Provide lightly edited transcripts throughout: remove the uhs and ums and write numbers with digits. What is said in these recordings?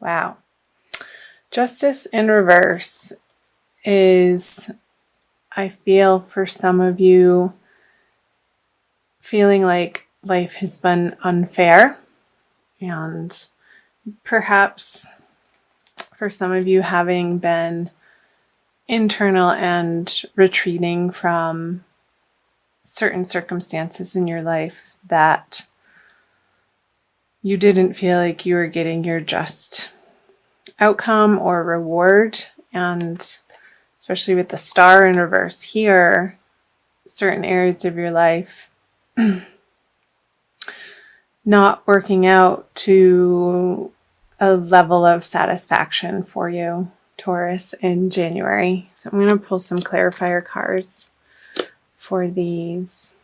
Wow. Justice in reverse is, I feel for some of you, feeling like life has been unfair, and perhaps for some of you having been internal and retreating from certain circumstances in your life that you didn't feel like you were getting your just outcome or reward. And especially with the star in reverse here, certain areas of your life not working out to a level of satisfaction for you, Taurus, in January. So I'm going to pull some clarifier cards for these.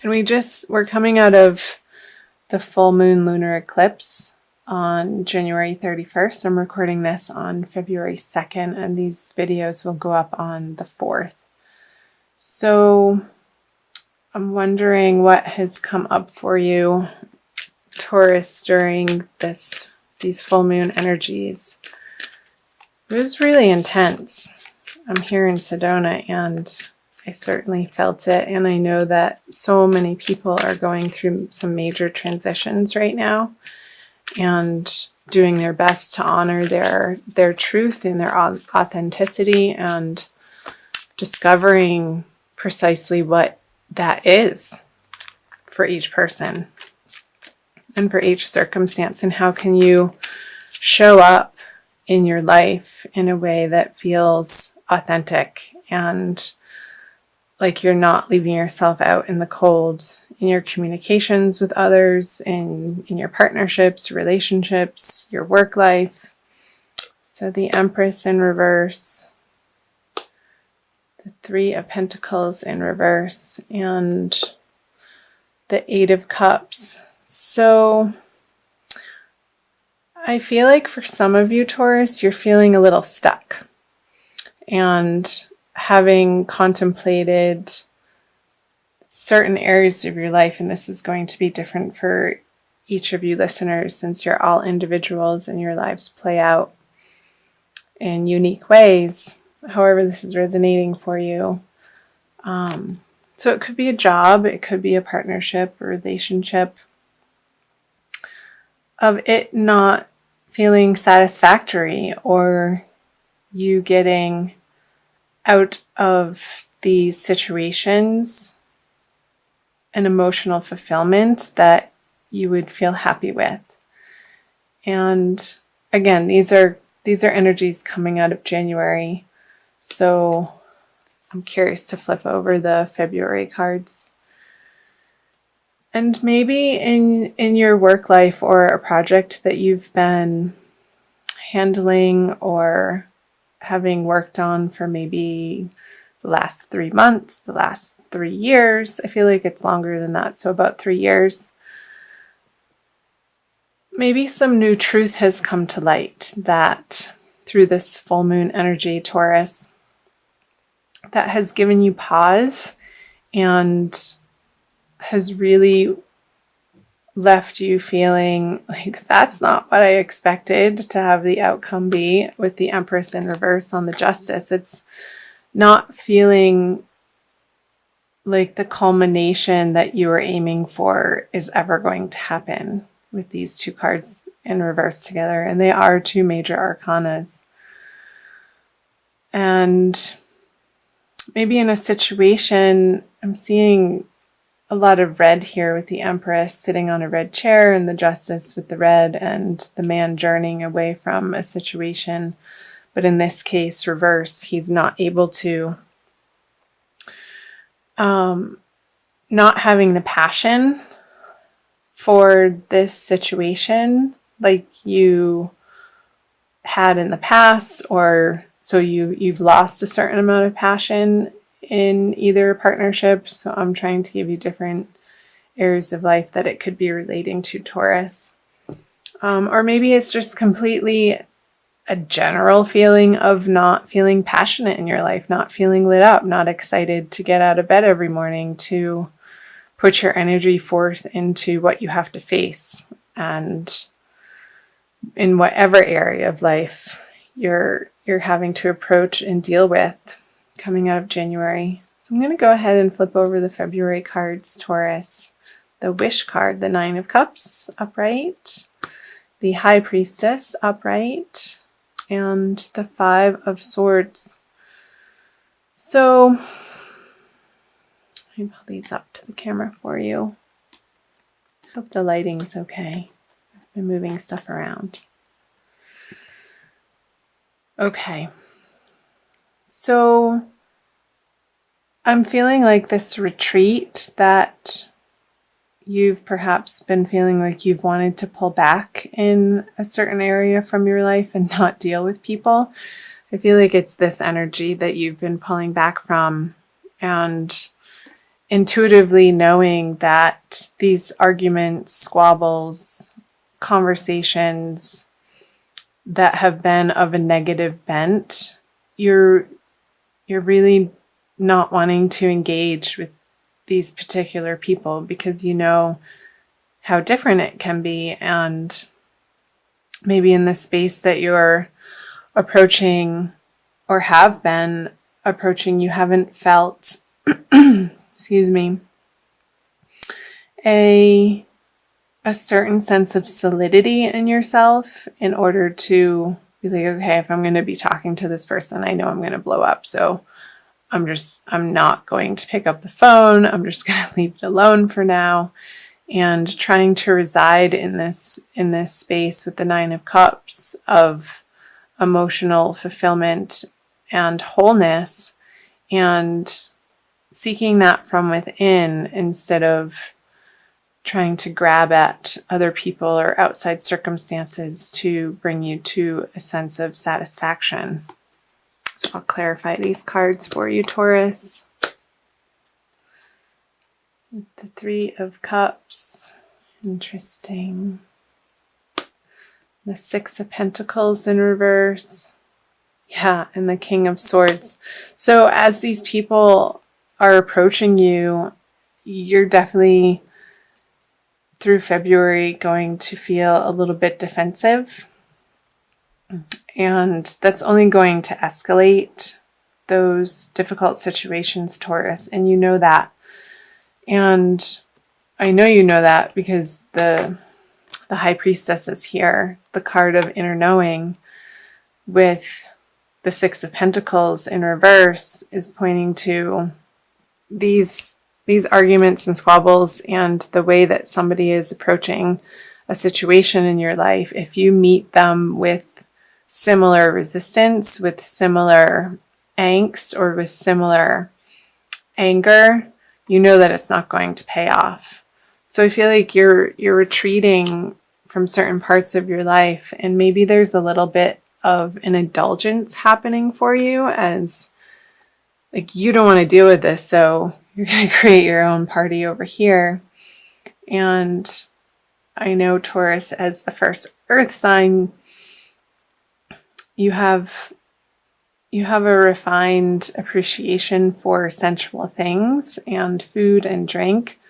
And we're coming out of the full moon lunar eclipse on January 31st. I'm recording this on February 2nd, and these videos will go up on the 4th. So I'm wondering what has come up for you, Taurus, during these full moon energies. It was really intense. I'm here in Sedona, and I certainly felt it, and I know that so many people are going through some major transitions right now and doing their best to honor their truth and their authenticity and discovering precisely what that is for each person and for each circumstance, and how can you show up in your life in a way that feels authentic and like you're not leaving yourself out in the cold in your communications with others, in your partnerships, relationships, your work life. So the Empress in reverse, the Three of Pentacles in reverse, and the Eight of Cups. So I feel like for some of you, Taurus, you're feeling a little stuck. And having contemplated certain areas of your life, and this is going to be different for each of you listeners since you're all individuals and your lives play out in unique ways, however this is resonating for you. So it could be a job, it could be a partnership, a relationship, of it not feeling satisfactory, or you getting out of these situations an emotional fulfillment that you would feel happy with. And again, these are energies coming out of January. So I'm curious to flip over the February cards. And maybe in your work life or a project that you've been handling or having worked on for maybe the last 3 months, the last 3 years. I feel like it's longer than that, so about 3 years. Maybe some new truth has come to light that through this full moon energy, Taurus, that has given you pause and has really left you feeling like that's not what I expected to have the outcome be with the Empress in reverse on the Justice. It's not feeling like the culmination that you were aiming for is ever going to happen with these two cards in reverse together. And they are two major arcanas. And maybe in a situation, I'm seeing a lot of red here with the Empress sitting on a red chair and the Justice with the red, and the man journeying away from a situation. But in this case, reverse, he's not able to, not having the passion for this situation like you had in the past, or so you've lost a certain amount of passion in either partnership. So I'm trying to give you different areas of life that it could be relating to, Taurus. Or maybe it's just completely a general feeling of not feeling passionate in your life, not feeling lit up, not excited to get out of bed every morning to put your energy forth into what you have to face. And in whatever area of life you're having to approach and deal with coming out of January. So I'm going to go ahead and flip over the February cards, Taurus. The Wish card, the Nine of Cups, upright. The High Priestess, upright. And the Five of Swords. So, let me pull these up to the camera for you. I hope the lighting's okay. I've been moving stuff around. Okay. So, I'm feeling like this retreat that you've perhaps been feeling like you've wanted to pull back in a certain area from your life and not deal with people. I feel like it's this energy that you've been pulling back from, and intuitively knowing that these arguments, squabbles, conversations that have been of a negative bent, you're really not wanting to engage with these particular people because you know how different it can be, and maybe in the space that you're approaching or have been approaching, you haven't felt excuse me, a certain sense of solidity in yourself in order to be like, okay, if I'm going to be talking to this person, I know I'm going to blow up. So I'm not going to pick up the phone. I'm just going to leave it alone for now. And trying to reside in this space with the Nine of Cups of emotional fulfillment and wholeness, and seeking that from within instead of trying to grab at other people or outside circumstances to bring you to a sense of satisfaction. So I'll clarify these cards for you, Taurus. The Three of Cups. Interesting. The Six of Pentacles in reverse. Yeah, and the King of Swords. So as these people are approaching you, you're definitely through February going to feel a little bit defensive. And that's only going to escalate those difficult situations, Taurus. And you know that. And I know you know that because the High Priestess is here, the card of inner knowing, with the Six of Pentacles in reverse, is pointing to these arguments and squabbles and the way that somebody is approaching a situation in your life. If you meet them with similar resistance, with similar angst, or with similar anger, you know that it's not going to pay off. So I feel like you're retreating from certain parts of your life, and maybe there's a little bit of an indulgence happening for you, as like you don't want to deal with this, so you're going to create your own party over here. And I know, Taurus, as the first earth sign, you have a refined appreciation for sensual things and food and drink.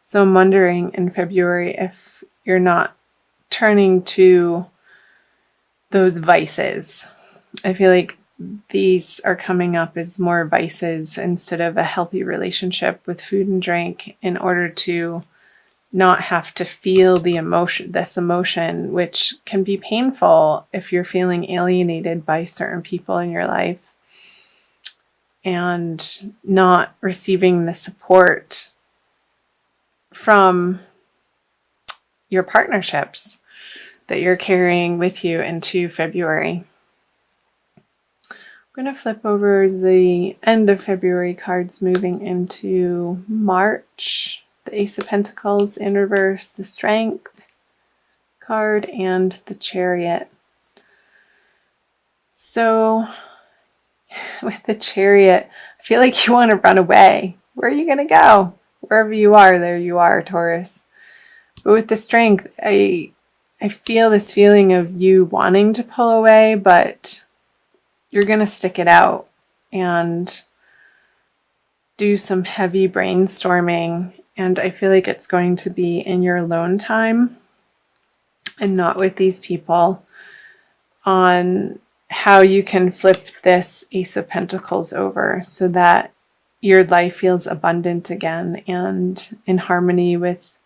So I'm wondering in February if you're not turning to those vices. I feel like these are coming up as more vices instead of a healthy relationship with food and drink, in order to not have to feel this emotion, which can be painful if you're feeling alienated by certain people in your life and not receiving the support from your partnerships that you're carrying with you into February. I'm going to flip over the end of February cards, moving into March. The Ace of Pentacles in reverse, the Strength card, and the Chariot. So with the Chariot, I feel like you want to run away. Where are you going to go? Wherever you are, there you are, Taurus. But with the Strength, I feel this feeling of you wanting to pull away, but you're going to stick it out and do some heavy brainstorming. And I feel like it's going to be in your alone time and not with these people. on how you can flip this Ace of Pentacles over so that your life feels abundant again and in harmony with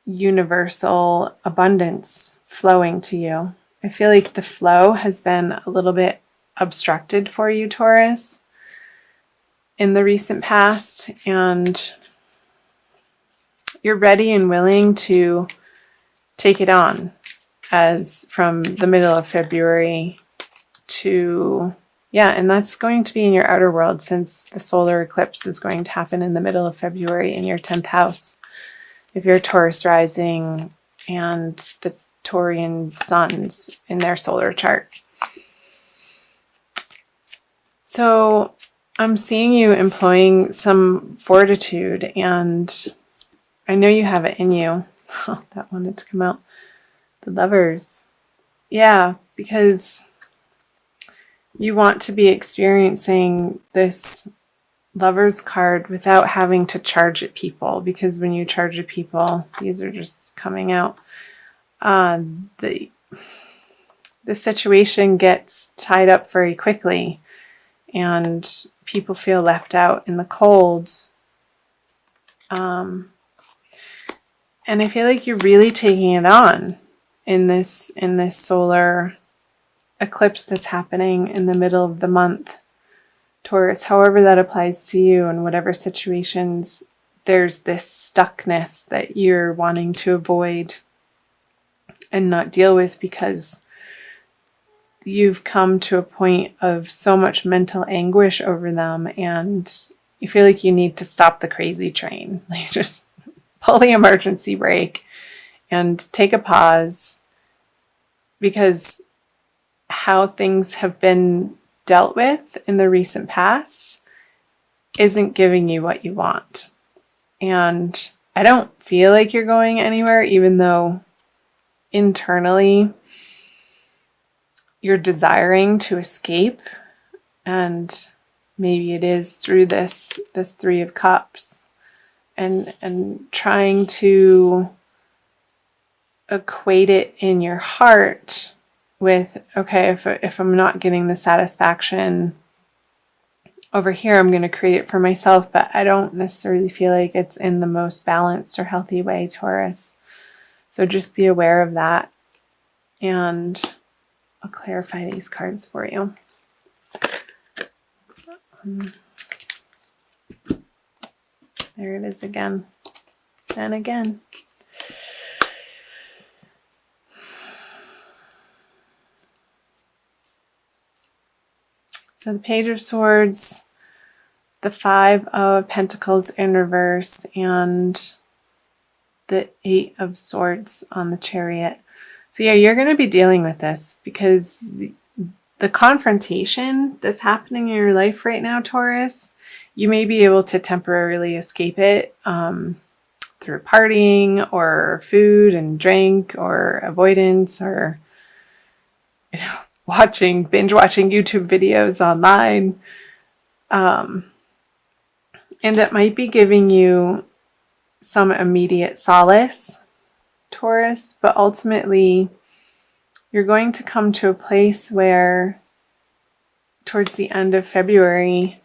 universal abundance flowing to you. I feel like the flow has been a little bit obstructed for you, Taurus, in the recent past, and you're ready and willing to take it on as from the middle of February to, yeah, and that's going to be in your outer world since the solar eclipse is going to happen in the middle of February in your 10th house. If you're Taurus rising and the Taurian suns in their solar chart. So I'm seeing you employing some fortitude, and I know you have it in you. Oh, that wanted to come out. The Lovers. Yeah, because you want to be experiencing this Lovers card without having to charge at people, because when you charge at people, these are just coming out. The situation gets tied up very quickly, and people feel left out in the cold. And I feel like you're really taking it on in this solar eclipse that's happening in the middle of the month, Taurus. However that applies to you, and whatever situations there's this stuckness that you're wanting to avoid and not deal with because you've come to a point of so much mental anguish over them, and you feel like you need to stop the crazy train. Like, just pull the emergency brake and take a pause, because how things have been dealt with in the recent past isn't giving you what you want. And I don't feel like you're going anywhere, even though internally you're desiring to escape, and maybe it is through this Three of Cups, and trying to equate it in your heart with, okay, if I'm not getting the satisfaction over here, I'm going to create it for myself, but I don't necessarily feel like it's in the most balanced or healthy way, Taurus. So just be aware of that, and I'll clarify these cards for you. There it is again and again. So the Page of Swords, the Five of Pentacles in reverse, and the Eight of Swords on the Chariot. So yeah, you're going to be dealing with this because the confrontation that's happening in your life right now, Taurus, you may be able to temporarily escape it through partying or food and drink or avoidance, or binge watching YouTube videos online. And it might be giving you some immediate solace, Taurus, but ultimately you're going to come to a place where towards the end of February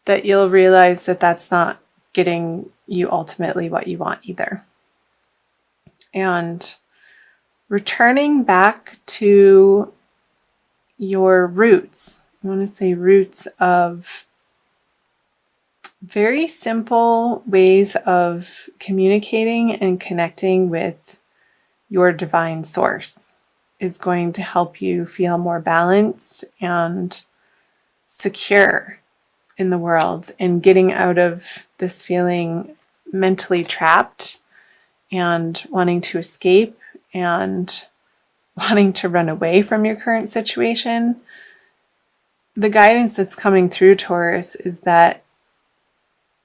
that you'll realize that that's not getting you ultimately what you want either. And returning back to your roots, I want to say roots of very simple ways of communicating and connecting with your divine source, is going to help you feel more balanced and secure in the world, and getting out of this feeling mentally trapped and wanting to escape and wanting to run away from your current situation. The guidance that's coming through, Taurus, is that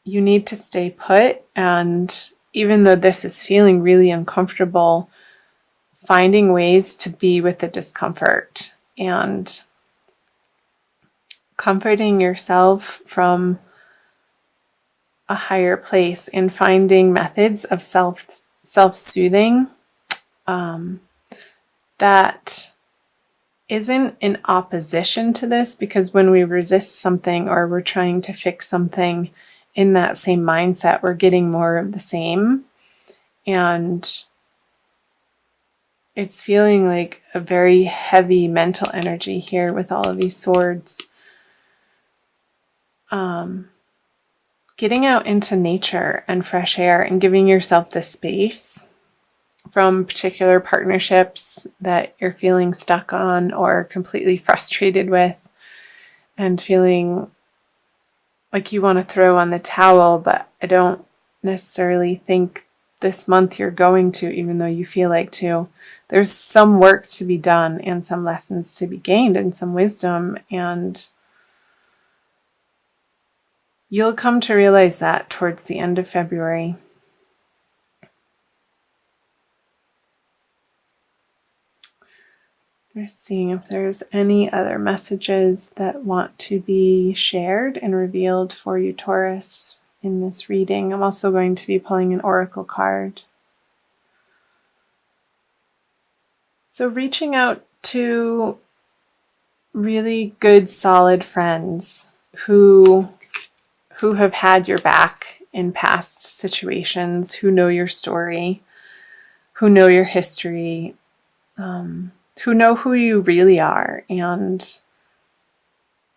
you need to stay put, and even though this is feeling really uncomfortable, finding ways to be with the discomfort and comforting yourself from a higher place, and finding methods of self-soothing that isn't in opposition to this, because when we resist something or we're trying to fix something in that same mindset, we're getting more of the same. And it's feeling like a very heavy mental energy here with all of these swords. Getting out into nature and fresh air and giving yourself the space from particular partnerships that you're feeling stuck on or completely frustrated with, and feeling like you want to throw on the towel, but I don't necessarily think this month you're going to, even though you feel like to. There's some work to be done and some lessons to be gained and some wisdom, and you'll come to realize that towards the end of February. We're seeing if there's any other messages that want to be shared and revealed for you, Taurus, in this reading. I'm also going to be pulling an oracle card. So reaching out to really good, solid friends who have had your back in past situations, who know your story, who know your history, who know who you really are, and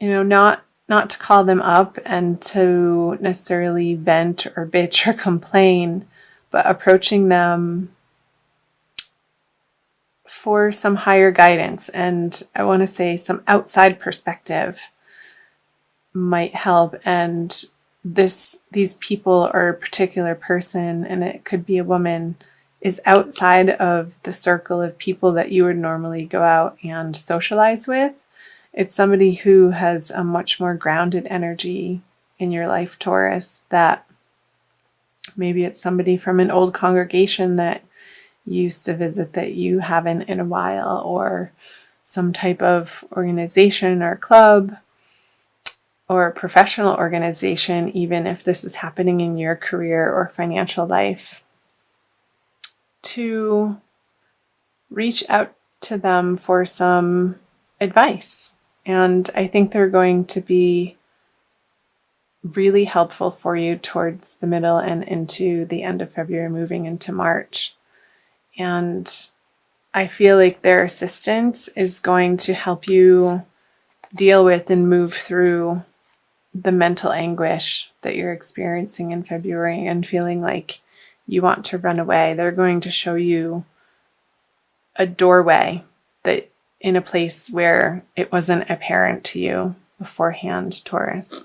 not to call them up and to necessarily vent or bitch or complain, but approaching them for some higher guidance, and I want to say some outside perspective might help. And these people or a particular person, and it could be a woman, is outside of the circle of people that you would normally go out and socialize with. It's somebody who has a much more grounded energy in your life, Taurus, that maybe it's somebody from an old congregation that you used to visit that you haven't in a while, or some type of organization or club or professional organization, even if this is happening in your career or financial life, to reach out to them for some advice. And I think they're going to be really helpful for you towards the middle and into the end of February, moving into March. And I feel like their assistance is going to help you deal with and move through the mental anguish that you're experiencing in February and feeling like you want to run away. They're going to show you a doorway that in a place where it wasn't apparent to you beforehand, Taurus.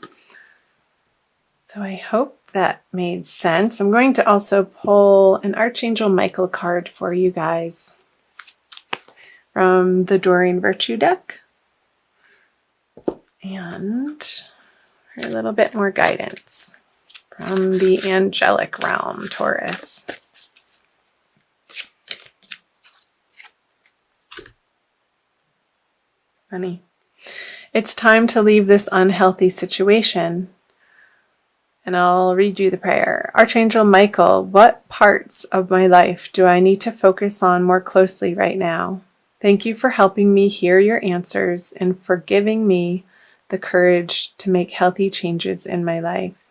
So I hope that made sense. I'm going to also pull an Archangel Michael card for you guys from the Doreen Virtue deck, and for a little bit more guidance from the angelic realm, Taurus. Funny. It's time to leave this unhealthy situation. And I'll read you the prayer. Archangel Michael, what parts of my life do I need to focus on more closely right now? Thank you for helping me hear your answers and for giving me the courage to make healthy changes in my life.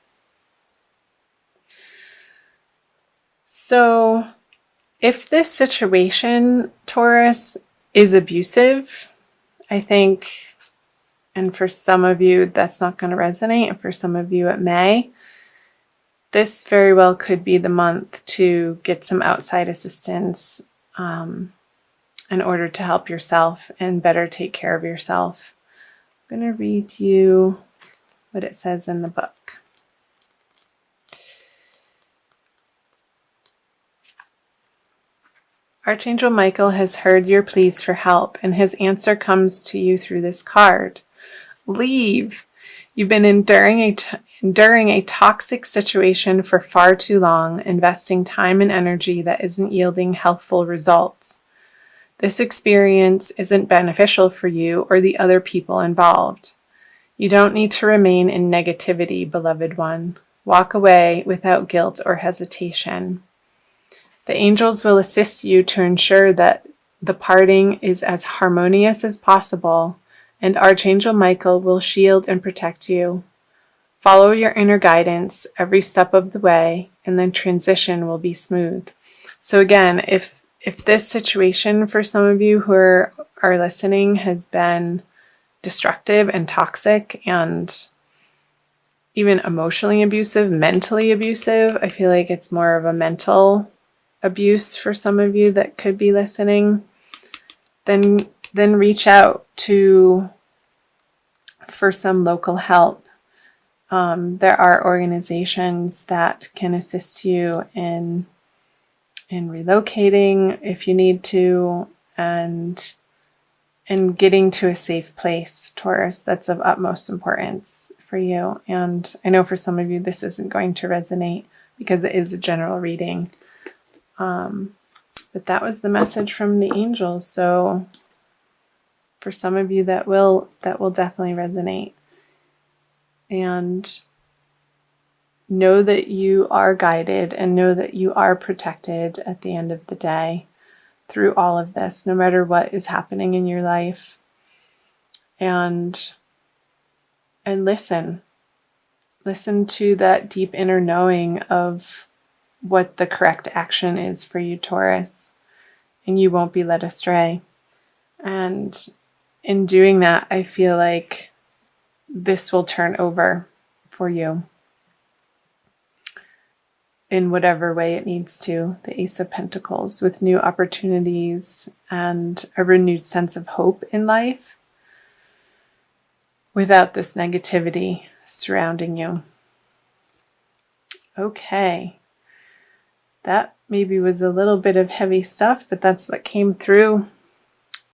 So, if this situation, Taurus, is abusive, I think, and for some of you that's not going to resonate, and for some of you it may, this very well could be the month to get some outside assistance in order to help yourself and better take care of yourself. I'm going to read you what it says in the book. Archangel Michael has heard your pleas for help, and his answer comes to you through this card. Leave. You've been enduring a toxic situation for far too long, investing time and energy that isn't yielding healthful results. This experience isn't beneficial for you or the other people involved. You don't need to remain in negativity, beloved one. Walk away without guilt or hesitation. The angels will assist you to ensure that the parting is as harmonious as possible, and Archangel Michael will shield and protect you. Follow your inner guidance every step of the way, and then transition will be smooth. So again, if this situation for some of you who are listening has been destructive and toxic and even emotionally abusive, mentally abusive, I feel like it's more of a mental abuse for some of you that could be listening, then reach out for some local help. There are organizations that can assist you in relocating if you need to, and getting to a safe place, Taurus. That's of utmost importance for you. And I know for some of you this isn't going to resonate because it is a general reading. But that was the message from the angels. So for some of you that will definitely resonate. And know that you are guided and know that you are protected at the end of the day through all of this, no matter what is happening in your life. And listen to that deep inner knowing of what the correct action is for you, Taurus, and you won't be led astray. And in doing that, I feel like this will turn over for you in whatever way it needs to. The Ace of Pentacles, with new opportunities and a renewed sense of hope in life without this negativity surrounding you. Okay. That maybe was a little bit of heavy stuff, but that's what came through